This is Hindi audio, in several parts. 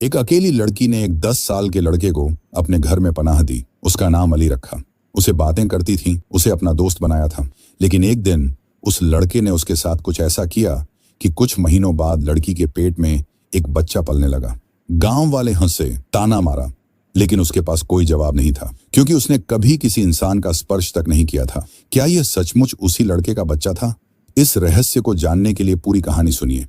एक अकेली लड़की ने एक 10 साल के लड़के को अपने घर में पनाह दी। उसका नाम अली रखा। उसे बातें करती थी, उसे अपना दोस्त बनाया था। लेकिन एक दिन उस लड़के ने उसके साथ कुछ ऐसा किया कि कुछ महीनों बाद लड़की के पेट में एक बच्चा पलने लगा। गांव वाले हंसे, ताना मारा, लेकिन उसके पास कोई जवाब नहीं था, क्योंकि उसने कभी किसी इंसान का स्पर्श तक नहीं किया था। क्या यह सचमुच उसी लड़के का बच्चा था? इस रहस्य को जानने के लिए पूरी कहानी सुनिए।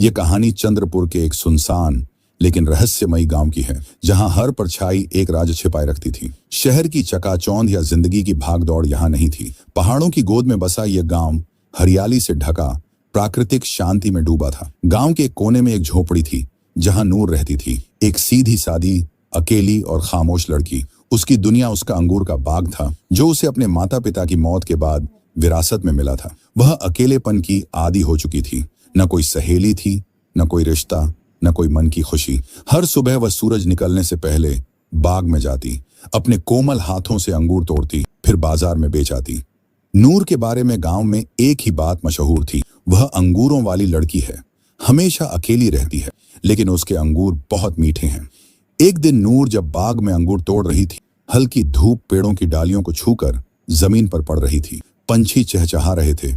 यह कहानी चंद्रपुर के एक सुनसान लेकिन रहस्यमयी गांव की है, जहां हर परछाई एक राज छिपाए रखती थी। शहर की चकाचौंध या जिंदगी की भागदौड़ यहां नहीं थी। पहाड़ों की गोद में बसा यह गांव हरियाली से ढका, प्राकृतिक शांति में डूबा था। गांव के एक कोने में एक झोपड़ी थी, जहां नूर रहती थी। एक सीधी सादी, अकेली और खामोश लड़की। उसकी दुनिया उसका अंगूर का बाग था, जो उसे अपने माता पिता की मौत के बाद विरासत में मिला था। वह अकेलेपन की आदी हो चुकी थी। न कोई सहेली थी, न कोई रिश्ता, न कोई मन की खुशी। हर सुबह वह सूरज निकलने से पहले बाग में जाती, अपने कोमल हाथों से अंगूर तोड़ती, फिर बाजार में बेच आती। नूर के बारे में गांव में एक ही बात मशहूर थी, वह अंगूरों वाली लड़की है। हमेशा अकेली रहती है, लेकिन उसके अंगूर बहुत मीठे हैं। एक दिन नूर जब बाग में अंगूर तोड़ रही थी, हल्की धूप पेड़ों की डालियों को छूकर जमीन पर पड़ रही थी। पंछी चहचहा रहे थे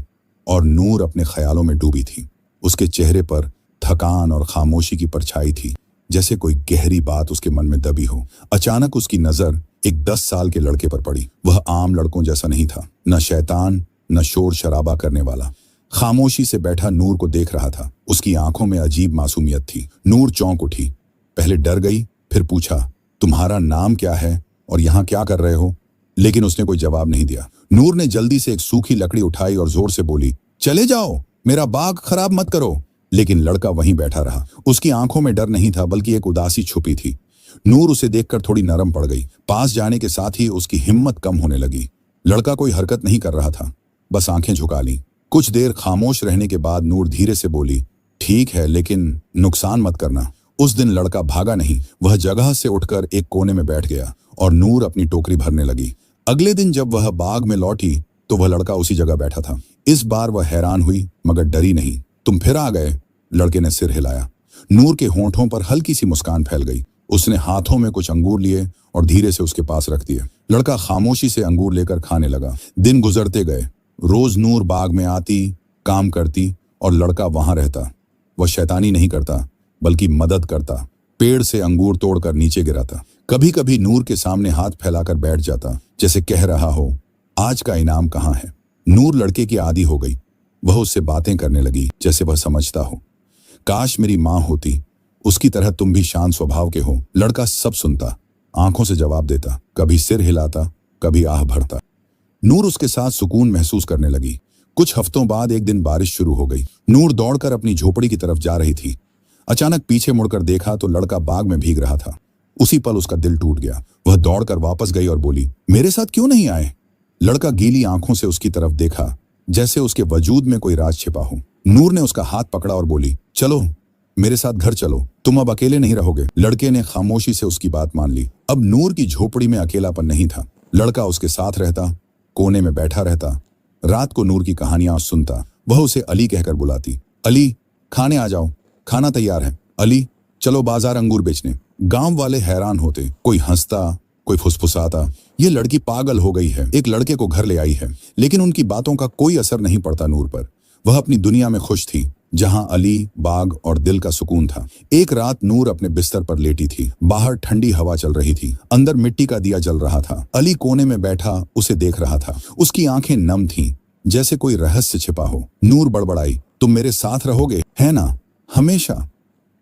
और नूर अपने ख्यालों में डूबी थी। उसके चेहरे पर थकान और खामोशी की परछाई थी, जैसे कोई गहरी बात उसके मन में दबी हो। अचानक उसकी नजर एक 10 साल के लड़के पर पड़ी। वह आम लड़कों जैसा नहीं था, न शैतान, न शोर शराबा करने वाला। खामोशी से बैठा नूर को देख रहा था। उसकी आंखों में अजीब मासूमियत थी। नूर चौंक उठी, पहले डर गई, फिर पूछा, तुम्हारा नाम क्या है और यहाँ क्या कर रहे हो? लेकिन उसने कोई जवाब नहीं दिया। नूर ने जल्दी से एक सूखी लकड़ी उठाई और जोर से बोली, चले जाओ, मेरा बाग खराब मत करो। लेकिन लड़का वहीं बैठा रहा। उसकी आंखों में डर नहीं था, बल्कि एक उदासी छुपी थी। नूर उसे देखकर थोड़ी नरम पड़ गई। पास जाने के साथ ही उसकी हिम्मत कम होने लगी। लड़का कोई हरकत नहीं कर रहा था, बस आंखें झुका ली। कुछ देर खामोश रहने के बाद नूर धीरे से बोली, ठीक है, लेकिन नुकसान मत करना। उस दिन लड़का भागा नहीं, वह जगह से उठकर एक कोने में बैठ गया और नूर अपनी टोकरी भरने लगी। अगले दिन जब वह बाग में लौटी तो वह लड़का उसी जगह बैठा था। इस बार वह हैरान हुई, मगर डरी नहीं। तुम फिर आ गए? लड़के ने सिर हिलाया। नूर के होंठों पर हल्की सी मुस्कान फैल गई। उसने हाथों में कुछ अंगूर लिए और धीरे से उसके पास रख दिए। लड़का खामोशी से अंगूर लेकर खाने लगा। दिन गुजरते गए। रोज नूर बाग में आती, काम करती और लड़का वहां रहता। वह शैतानी नहीं करता, बल्कि मदद करता। पेड़ से अंगूर तोड़कर नीचे गिराता। कभी कभी नूर के सामने हाथ फैलाकर बैठ जाता, जैसे कह रहा हो, आज का इनाम कहाँ है? नूर लड़के की आदी हो गई। वह उससे बातें करने लगी जैसे वह समझता हो। काश मेरी माँ होती, उसकी तरह तुम भी शांत स्वभाव के हो। लड़का सब सुनता, आंखों से जवाब देता, कभी सिर हिलाता, कभी आह भरता। नूर उसके साथ सुकून महसूस करने लगी। कुछ हफ्तों बाद एक दिन बारिश शुरू हो गई। नूर दौड़कर अपनी झोपड़ी की तरफ जा रही थी। अचानक पीछे मुड़कर देखा तो लड़का बाग में भीग रहा था। उसी पल उसका दिल टूट गया। वह दौड़कर वापस गई और बोली, मेरे साथ क्यों नहीं आए? लड़का गीली आंखों से उसकी तरफ देखा, जैसे उसके वजूद में कोई राज छिपा हो। नूर ने उसका हाथ पकड़ा और बोली, चलो मेरे साथ घर चलो, तुम अब अकेले नहीं रहोगे। लड़के ने खामोशी से उसकी बात मान ली। अब नूर की झोपड़ी में अकेलापन नहीं था। लड़का उसके साथ रहता, कोने में बैठा रहता। रात को नूर की कहानियां सुनता। वह उसे अली कहकर बुलाती, अली खाने आ जाओ, खाना तैयार है। अली चलो बाजार अंगूर बेचने। गांव वाले हैरान होते, कोई हंसता, कोई फुसफुसाता, ये लड़की पागल हो गई है, एक लड़के को घर ले आई है। लेकिन उनकी बातों का कोई असर नहीं पड़ता नूर पर। वह अपनी दुनिया में खुश थी, जहां अली, बाग और दिल का सुकून था। एक रात नूर अपने बिस्तर पर लेटी थी। बाहर ठंडी हवा चल रही थी, अंदर मिट्टी का दिया जल रहा था। अली कोने में बैठा उसे देख रहा था। उसकी आंखें नम थीं, जैसे कोई रहस्य छिपा हो। नूर बड़बड़ाई, तुम मेरे साथ रहोगे, है ना, हमेशा?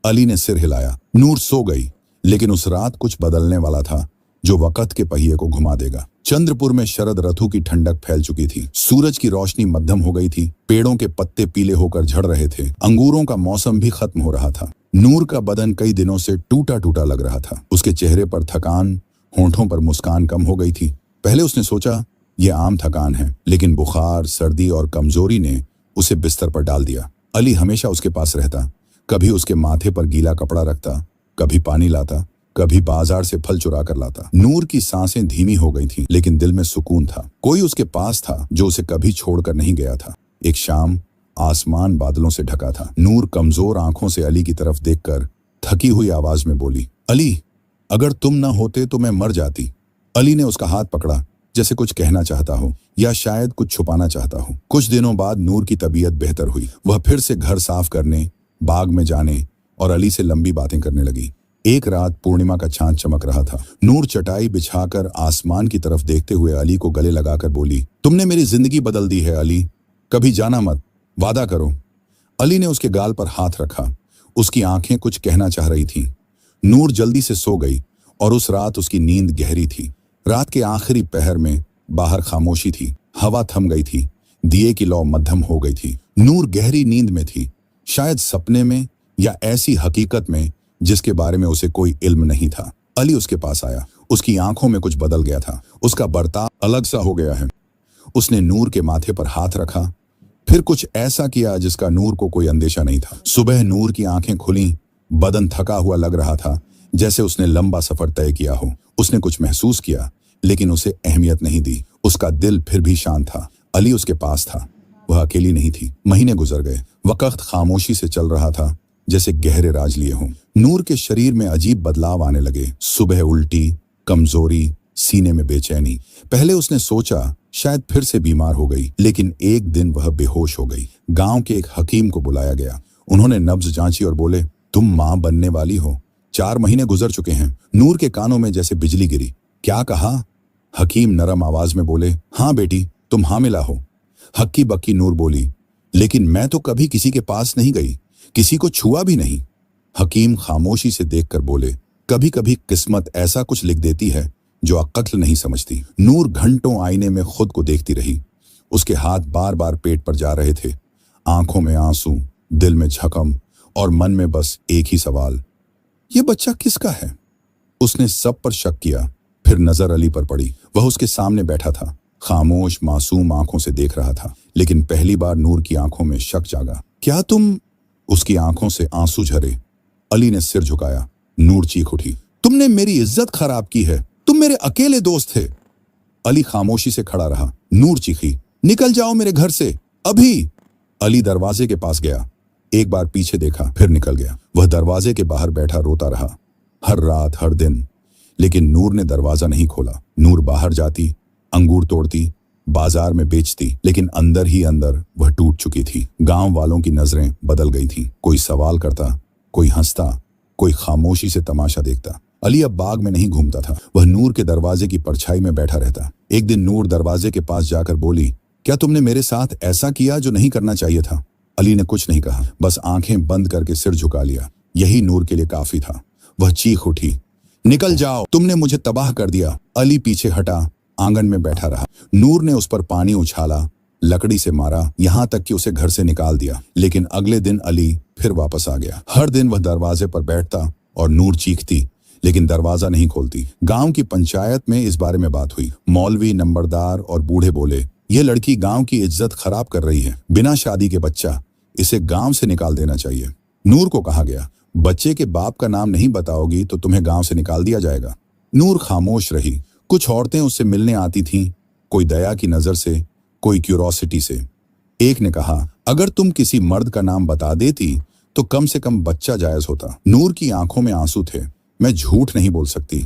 अली ने सिर हिलाया। नूर सो गई। लेकिन उस रात कुछ बदलने वाला था, जो वक़्त के पहिए को घुमा देगा। चंद्रपुर में शरद ऋतु की ठंडक फैल चुकी थी। सूरज की रोशनी मध्यम हो गई थी। पेड़ों के पत्ते पीले होकर झड़ रहे थे। अंगूरों का मौसम भी खत्म हो रहा था। नूर का बदन कई दिनों से टूटा टूटा लग रहा था। उसके चेहरे पर थकान, होंठों पर मुस्कान कम हो गई थी। पहले उसने सोचा ये आम थकान है, लेकिन बुखार, सर्दी और कमजोरी ने उसे बिस्तर पर डाल दिया। अली हमेशा उसके पास रहता, कभी उसके माथे पर गीला कपड़ा रखता, कभी पानी लाता, कभी बाजार से फल चुरा कर लाता। नूर की सांसें धीमी हो गई थीं, लेकिन दिल में सुकून था। कोई उसके पास था जो उसे कभी छोड़कर नहीं गया था। एक शाम आसमान बादलों से ढका था। नूर कमजोर आंखों से अली की तरफ देखकर थकी हुई आवाज में बोली, अली, अगर तुम ना होते तो मैं मर जाती। अली ने उसका हाथ पकड़ा, जैसे कुछ कहना चाहता हो या शायद कुछ छुपाना चाहता हो। कुछ दिनों बाद नूर की तबीयत बेहतर हुई। वह फिर से घर साफ करने, बाग में जाने और अली से लंबी बातें करने लगी। एक रात पूर्णिमा का चांद चमक रहा था। नूर चटाई बिछाकर आसमान की तरफ देखते हुए अली को गले लगाकर बोली, तुमने मेरी जिंदगी बदल दी है अली, कभी जाना मत, वादा करो। अली ने उसके गाल पर हाथ रखा। उसकी आंखें कुछ कहना चाह रही थीं। नूर जल्दी से सो गई और उस रात उसकी नींद गहरी थी। रात के आखिरी पहर में बाहर खामोशी थी, हवा थम गई थी, दिए की लौ मध्यम हो गई थी। नूर गहरी नींद में थी, शायद सपने में या ऐसी हकीकत में जिसके बारे में उसे कोई इल्म नहीं था। अली उसके पास आया। उसकी आंखों में कुछ बदल गया था। उसका बर्ताव अलग सा हो गया है। उसने नूर के माथे पर हाथ रखा, फिर कुछ ऐसा किया जिसका नूर को कोई अंदेशा नहीं था। सुबह नूर की आंखें खुली, बदन थका हुआ लग रहा था, जैसे उसने लंबा सफर तय किया हो। उसने कुछ महसूस किया, लेकिन उसे अहमियत नहीं दी। उसका दिल फिर भी शांत था। अली उसके पास था, वह अकेली नहीं थी। महीने गुजर गए। वक्त खामोशी से चल रहा था, जैसे गहरे राज लिए हों। नूर के शरीर में अजीब बदलाव आने लगे। सुबह उल्टी, कमजोरी, सीने में बेचैनी। पहले उसने सोचा शायद फिर से बीमार हो गई, लेकिन एक दिन वह बेहोश हो गई। गांव के एक हकीम को बुलाया गया। उन्होंने नब्ज जांची और बोले, तुम मां बनने वाली हो। 4 महीने गुजर चुके हैं। नूर के कानों में जैसे बिजली गिरी। क्या कहा? हकीम नरम आवाज में बोले, हाँ बेटी, तुम हामिला हो। हक्की बक्की नूर बोली, लेकिन मैं तो कभी किसी के पास नहीं गई, किसी को छुआ भी नहीं। हकीम खामोशी से देखकर बोले, कभी कभी किस्मत ऐसा कुछ लिख देती है जो अक्ल नहीं समझती। नूर घंटों आईने में खुद को देखती रही। उसके हाथ बार बार पेट पर जा रहे थे। आंखों में आंसू, दिल में झकम और मन में बस एक ही सवाल, ये बच्चा किसका है? उसने सब पर शक किया, फिर नजर अली पर पड़ी। वह उसके सामने बैठा था, खामोश मासूम आंखों से देख रहा था। लेकिन पहली बार नूर की आंखों में शक जागा। क्या तुम? उसकी आंखों से आंसू झरे। अली ने सिर झुकाया। नूर चीख उठी, तुमने मेरी इज्जत खराब की है, तुम मेरे अकेले दोस्त थे। अली खामोशी से खड़ा रहा। नूर चीखी, निकल जाओ मेरे घर से अभी। अली दरवाजे के पास गया, एक बार पीछे देखा, फिर निकल गया। वह दरवाजे के बाहर बैठा रोता रहा, हर रात हर दिन। लेकिन नूर ने दरवाजा नहीं खोला। नूर बाहर जाती, अंगूर तोड़ती, बाजार में बेचती, लेकिन अंदर ही अंदर वह टूट चुकी थी। गांव वालों की नजरें बदल गई थीं। कोई सवाल करता, कोई हंसता, कोई खामोशी से तमाशा देखता। अली अब बाग में नहीं घूमता था, वह नूर के दरवाजे की परछाई में बैठा रहता। एक दिन नूर दरवाजे के पास जाकर बोली, क्या तुमने मेरे साथ ऐसा किया जो नहीं करना चाहिए था? अली ने कुछ नहीं कहा, बस आंखें बंद करके सिर झुका लिया। यही नूर के लिए काफी था। वह चीख उठी, निकल जाओ, तुमने मुझे तबाह कर दिया। अली पीछे हटा, आंगन में बैठा रहा। नूर ने उस पर पानी उछाला, लकड़ी से मारा, यहां तक कि उसे घर से निकाल दिया। लेकिन अगले दिन अली फिर वापस आ गया। हर दिन वह दरवाजे पर बैठता और नूर चीखती, लेकिन दरवाजा नहीं खोलती। गांव की पंचायत में इस बारे में बात हुई। मौलवी, नंबरदार और बूढ़े बोले, यह लड़की गांव की इज्जत खराब कर रही है, बिना शादी के बच्चा, इसे गांव से निकाल देना चाहिए। नूर को कहा गया, बच्चे के बाप का नाम नहीं बताओगी तो तुम्हें गांव से निकाल दिया जाएगा। नूर खामोश रही। कुछ औरतें उससे मिलने आती थीं, कोई दया की नजर से, कोई क्यूरोसिटी से। एक ने कहा, अगर तुम किसी मर्द का नाम बता देती तो कम से कम बच्चा जायज होता। नूर की आंखों में आंसू थे। मैं झूठ नहीं बोल सकती,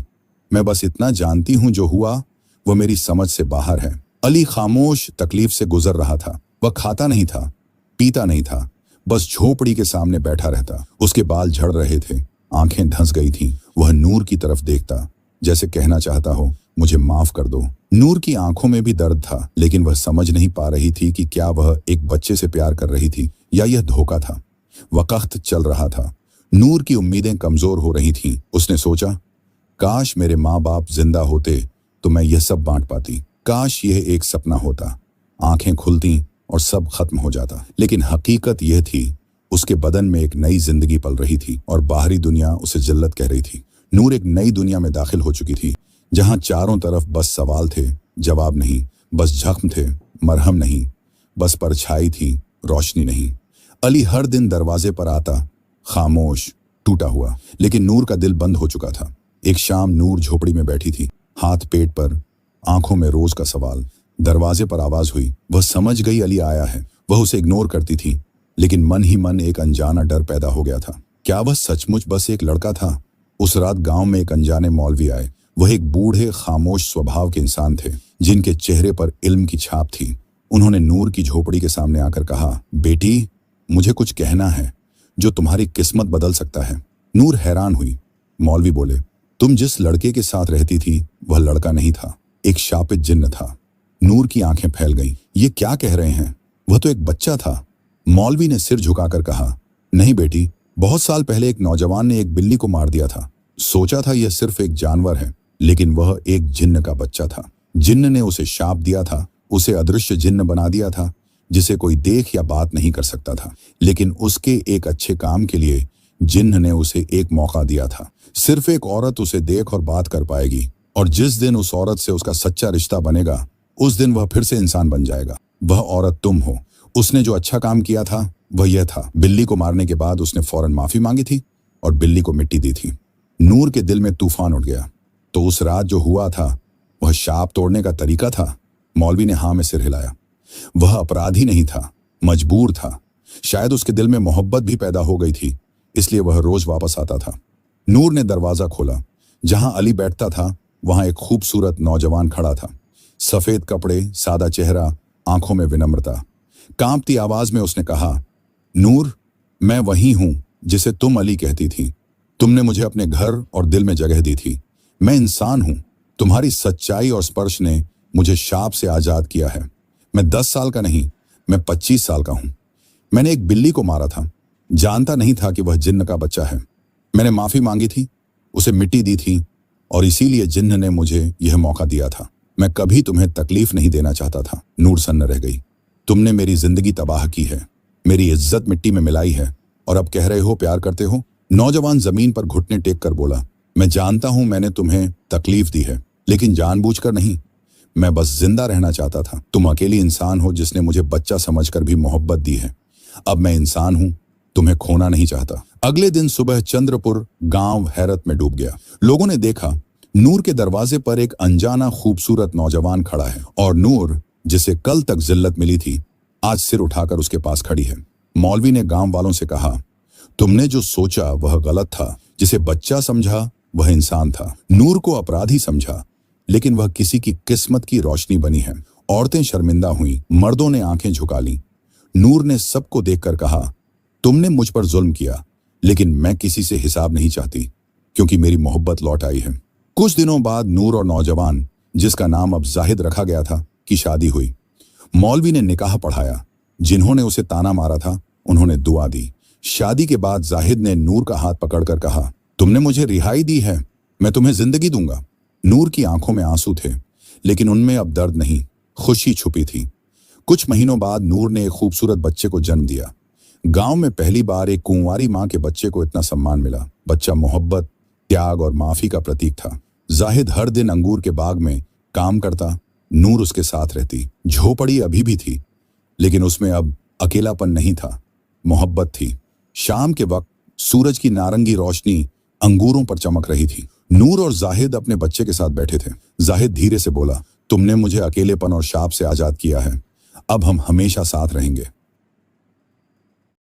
मैं बस इतना जानती हूं, जो हुआ वो मेरी समझ से बाहर है। अली खामोश तकलीफ से गुजर रहा था। वह खाता नहीं था, पीता नहीं था, बस झोपड़ी के सामने बैठा रहता। उसके बाल झड़ रहे थे, आंखें धंस गई थीं। वह नूर की तरफ देखता, जैसे कहना चाहता हो, मुझे माफ कर दो। नूर की आंखों में भी दर्द था, लेकिन वह समझ नहीं पा रही थी कि क्या वह एक बच्चे से प्यार कर रही थी या यह धोखा था। वक्त चल रहा था, नूर की उम्मीदें कमजोर हो रही थीं। उसने सोचा, काश मेरे माँ बाप जिंदा होते तो मैं यह सब बांट पाती। काश यह एक सपना होता। आंखें खुलती और सब खत्म हो जाता। लेकिन हकीकत यह थी, उसके बदन में एक नई जिंदगी पल रही थी और बाहरी दुनिया उसे जिल्लत कह रही थी। नूर एक नई दुनिया में दाखिल हो चुकी थी, जहां चारों तरफ बस सवाल थे, जवाब नहीं, बस जख्म थे, मरहम नहीं, बस परछाई थी, रोशनी नहीं। अली हर दिन दरवाजे पर आता, खामोश, टूटा हुआ, लेकिन नूर का दिल बंद हो चुका था। एक शाम नूर झोपड़ी में बैठी थी, हाथ पेट पर, आंखों में रोज का सवाल। दरवाजे पर आवाज हुई। वह समझ गई अली आया है। वह उसे इग्नोर करती थी, लेकिन मन ही मन एक अनजाना डर पैदा हो गया था। क्या वह सचमुच बस एक लड़का था? उस रात गांव में एक अनजाने मौलवी आए। वह एक बूढ़े खामोश स्वभाव के इंसान थे, जिनके चेहरे पर इल्म की छाप थी। उन्होंने नूर की झोपड़ी के सामने आकर कहा, बेटी, मुझे कुछ कहना है जो तुम्हारी किस्मत बदल सकता है। नूर हैरान हुई। मौलवी बोले, तुम जिस लड़के के साथ रहती थी वह लड़का नहीं था, एक शापित जिन्न था। नूर की आंखें फैल गईं। ये क्या कह रहे हैं? वह तो एक बच्चा था। मौलवी ने सिर झुकाकर कहा, नहीं बेटी, बहुत साल पहले एक नौजवान ने एक बिल्ली को मार दिया था। सोचा था यह सिर्फ एक जानवर है, लेकिन वह एक जिन्न का बच्चा था। जिन्न ने उसे शाप दिया था, उसे अदृश्य जिन्न बना दिया था, जिसे कोई देख या बात नहीं कर सकता था। लेकिन उसके एक अच्छे काम के लिए जिन्न ने उसे एक मौका दिया था। सिर्फ एक औरत उसे देख और बात कर पाएगी, और जिस दिन उस औरत से उसका सच्चा रिश्ता बनेगा, उस दिन वह फिर से इंसान बन जाएगा। वह औरत तुम हो। उसने जो अच्छा काम किया था वह यह था, बिल्ली को मारने के बाद उसने फौरन माफी मांगी थी और बिल्ली को मिट्टी दी थी। नूर के दिल में तूफान उठ गया। तो उस रात जो हुआ था वह शाप तोड़ने का तरीका था? मौलवी ने हाँ में सिर हिलाया। वह अपराधी नहीं था, मजबूर था। शायद उसके दिल में मोहब्बत भी पैदा हो गई थी, इसलिए वह रोज वापस आता था। नूर ने दरवाजा खोला। जहां अली बैठता था वहां एक खूबसूरत नौजवान खड़ा था। सफेद कपड़े, सादा चेहरा, आंखों में विनम्रता। कांपती आवाज में उसने कहा, नूर, मैं वही हूं जिसे तुम अली कहती थी। तुमने मुझे अपने घर और दिल में जगह दी थी। मैं इंसान हूं। तुम्हारी सच्चाई और स्पर्श ने मुझे शाप से आजाद किया है। मैं 10 साल का नहीं, मैं 25 साल का हूं। मैंने एक बिल्ली को मारा था, जानता नहीं था कि वह जिन्न का बच्चा है। मैंने माफी मांगी थी, उसे मिट्टी दी थी, और इसीलिए जिन्न ने मुझे यह मौका दिया था। मैं कभी तुम्हें तकलीफ नहीं देना चाहता था। नूर सन्न रह गई। तुमने मेरी जिंदगी तबाह की है, मेरी इज्जत मिट्टी में मिलाई है, और अब कह रहे हो प्यार करते हो? नौजवान जमीन पर घुटने टेक कर बोला, मैं जानता हूं मैंने तुम्हें तकलीफ दी है, लेकिन जानबूझकर नहीं। मैं बस जिंदा रहना चाहता था। तुम अकेली इंसान हो जिसने मुझे बच्चा समझकर भी मोहब्बत दी है। अब मैं इंसान हूं, तुम्हें खोना नहीं चाहता। अगले दिन सुबह चंद्रपुर गांव हैरत में डूब गया। लोगों ने देखा नूर के दरवाजे पर एक अनजाना खूबसूरत नौजवान खड़ा है, और नूर, जिसे कल तक जिल्लत मिली थी, आज सिर उठाकर उसके पास खड़ी है। मौलवी ने गांव वालों से कहा, तुमने जो सोचा वह गलत था। जिसे बच्चा समझा वह इंसान था। नूर को अपराधी समझा, लेकिन वह किसी की किस्मत की रोशनी बनी है। औरतें शर्मिंदा हुई, मर्दों ने आंखें झुका ली। नूर ने सबको देखकर कहा, तुमने मुझ पर जुल्म किया, लेकिन मैं किसी से हिसाब नहीं चाहती, क्योंकि मेरी मोहब्बत लौट आई है। कुछ दिनों बाद नूर और नौजवान, जिसका नाम अब जाहिद रखा गया था, की शादी हुई। मौलवी ने निकाह पढ़ाया। जिन्होंने उसे ताना मारा था उन्होंने दुआ दी। शादी के बाद जाहिद ने नूर का हाथ पकड़कर कहा, तुमने मुझे रिहाई दी है, मैं तुम्हें जिंदगी दूंगा। नूर की आंखों में आंसू थे, लेकिन उनमें अब दर्द नहीं, खुशी छुपी थी। कुछ महीनों बाद नूर ने एक खूबसूरत बच्चे को जन्म दिया। गांव में पहली बार एक कुंवारी मां के बच्चे को इतना सम्मान मिला। बच्चा मोहब्बत, त्याग और माफी का प्रतीक था। जाहिद हर दिन अंगूर के बाग में काम करता, नूर उसके साथ रहती। झोपड़ी अभी भी थी, लेकिन उसमें अब अकेलापन नहीं था, मोहब्बत थी। शाम के वक्त सूरज की नारंगी रोशनी अंगूरों पर चमक रही थी। नूर और जाहिद अपने बच्चे के साथ बैठे थे। जाहिद धीरे से बोला, तुमने मुझे अकेलेपन और शाप से आजाद किया है। अब हम हमेशा साथ रहेंगे।